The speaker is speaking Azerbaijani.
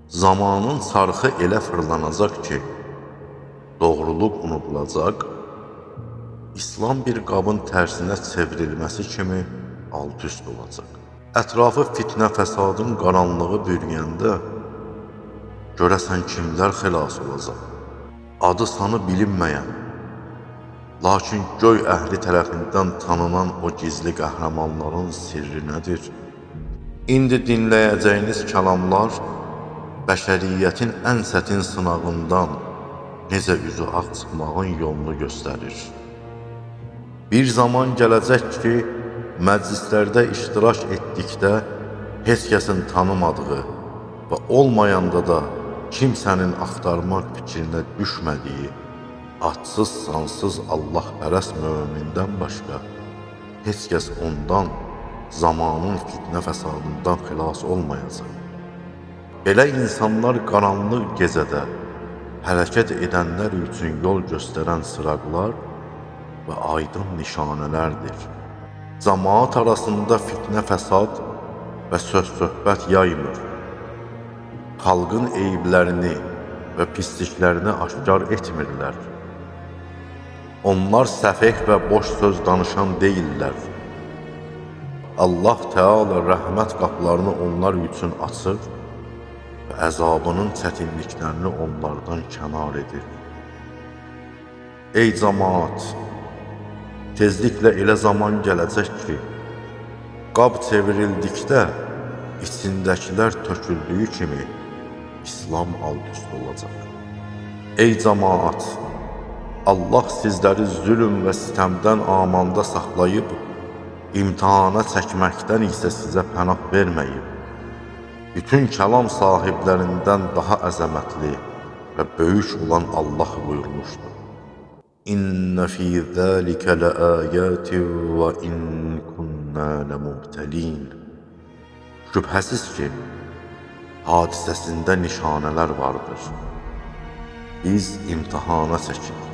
Zamanın çarxı elə fırlanacaq ki, doğruluq unudulacaq, İslam bir qabın tərsinə çevrilməsi kimi alt-üst olacaq. Ətrafı fitnə fəsadın qaranlığı bürüyəndə, görəsən kimlər xilas olacaq? Adı sanı bilinməyən, lakin göy əhli tərəfindən tanınan o gizli qəhrəmanların sirri nədir? İndi dinləyəcəyiniz kəlamlar bəşəriyyətin ən çətin sınağından necə üzü ağ çıxmağın yolunu göstərir. Bir zaman gələcək ki, məclislərdə iştirak etdikdə heç kəsin tanımadığı və olmayanda da kimsənin axtarmaq fikrinə düşmədiyi, adsız sansız Allah-pərəst mömindən başqa heç kəs ondan zamanın fitnə fəsadından xilas olmayacaq. Belə insanlar qaranlıq gecədə hərəkət edənlər üçün yol göstərən çıraqlar və aydın nişanələrdir. Cəmaət arasında fitnə fəsad və söz-söhbət yaymır. Xalqın eyiblərini və pisliklərini aşkar etmirlər. Onlar səfeh və boş söz danışan deyillər. Allah Teala rəhmət qapılarını onlar üçün açır və əzabının çətinliklərini onlardan kənar edir. Ey cəmaət! Tezliklə elə zaman gələcək ki, qab çevrildikdə içindəkilər töküldüyü kimi İslam alt-üst olacaq. Ey cəmaət! Allah sizləri zülm və sitəmdən amanda saxlayıb, imtihana çəkməkdən isə sizə pənah verməyib. Bütün kəlam sahiblərindən daha əzəmətli və böyük olan Allah buyurmuşdur. İnnə fī zəlikə ləayətin və in kunnə ləmubtəlin. Şübhəsiz ki, hadisəsində nişanələr vardır. Biz imtihana çəkirik.